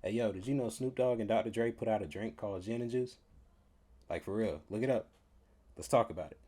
Hey yo, did you know Snoop Dogg and Dr. Dre put out a drink called gin and juice? Like for real. Look it up. Let's talk about it.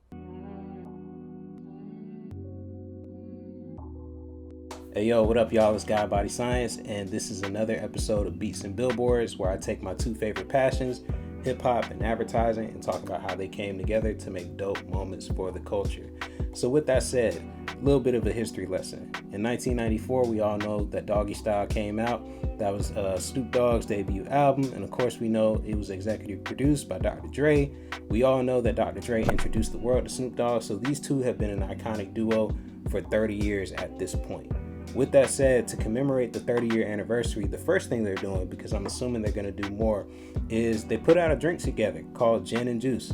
Hey yo, what up y'all? It's Guy Body Science, and this is another episode of Beats and Billboards where I take my two favorite passions, hip hop and advertising, and talk about how they came together to make dope moments for the culture. So with that said, a little bit of a history lesson. In 1994, we all know that Doggy Style came out. That was Snoop Dogg's debut album, and of course we know it was executive produced by Dr. Dre. We all know that Dr. Dre introduced the world to Snoop Dogg, so these two have been an iconic duo for 30 years at this point. With that said, to commemorate the 30-year anniversary, the first thing they're doing, because I'm assuming they're going to do more, is they put out a drink together called Gin and Juice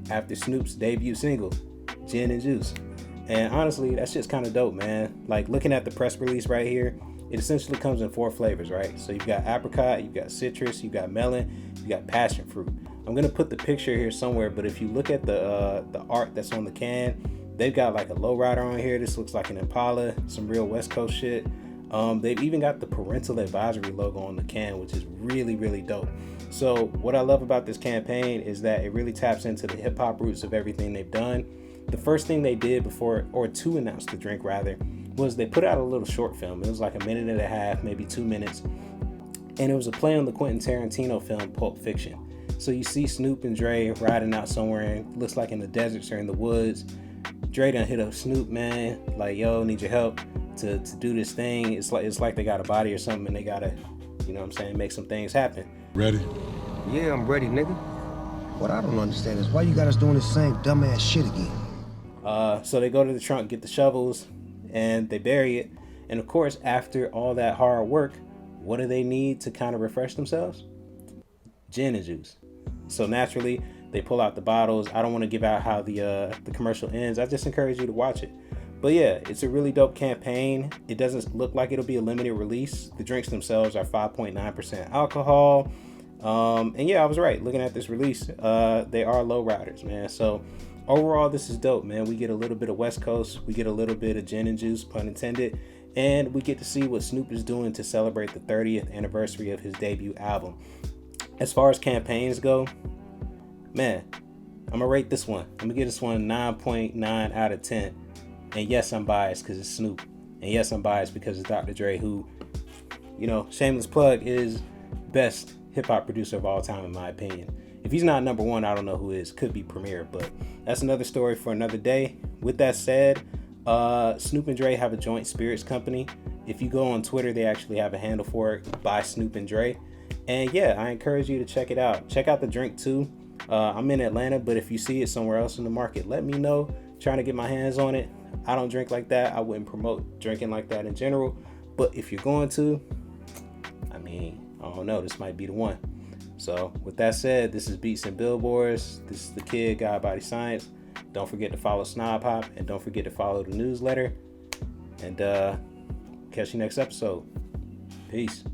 after Snoop's debut single, Gin and Juice. And honestly, that's just kind of dope, man. Like looking at the press release right here, it essentially comes in 4 flavors, right? So you've got apricot, you've got citrus, you've got melon, you've got passion fruit. I'm going to put the picture here somewhere, but if you look at the art that's on the can, they've got like a lowrider on here. This looks like an Impala, some real West Coast shit. They've even got the parental advisory logo on the can, which is really, really dope. So what I love about this campaign is that it really taps into the hip hop roots of everything they've done. The first thing they did before, or to announce the drink rather, was they put out a little short film. It was like 1.5 minutes, maybe 2 minutes. And it was a play on the Quentin Tarantino film Pulp Fiction. So you see Snoop and Dre riding out somewhere, looks like in the deserts or in the woods. Dre done hit up Snoop, man, like, yo, need your help to do this thing. It's like they got a body or something and they gotta, you know what I'm saying, make some things happen. Ready? Yeah, I'm ready, nigga. What I don't understand is why you got us doing this same dumbass shit again. So they go to the trunk, get the shovels, and they bury it. And of course, after all that hard work, what do they need to kind of refresh themselves? Gin and juice. So naturally, they pull out the bottles. I don't want to give out how the commercial ends. I just encourage you to watch it. But yeah, it's a really dope campaign. It doesn't look like it'll be a limited release. The drinks themselves are 5.9% alcohol. And yeah, I was right. Looking at this release, they are low riders, man. So overall, this is dope, man. We get a little bit of West Coast. We get a little bit of gin and juice, pun intended. And we get to see what Snoop is doing to celebrate the 30th anniversary of his debut album. As far as campaigns go, man, I'm going to rate this one. I'm going to give this one 9.9 out of 10. And yes, I'm biased because it's Snoop. And yes, I'm biased because it's Dr. Dre, who, you know, shameless plug, is best hip-hop producer of all time, in my opinion. If he's not number one, I don't know who is. Could be Premier, but that's another story for another day. With that said, Snoop and Dre have a joint spirits company. If you go on Twitter, they actually have a handle for it, by Snoop and Dre. And yeah, I encourage you to check it out. Check out the drink too. I'm in Atlanta, but if you see it somewhere else in the market, let me know. Trying to get my hands on it. I don't drink like that. I wouldn't promote drinking like that in general. But if you're going to, I mean, I don't know. This might be the one. So with that said, this is Beats and Billboards. This is the kid, Guy Body Science. Don't forget to follow Snob Hop, and don't forget to follow the newsletter. And catch you next episode. Peace.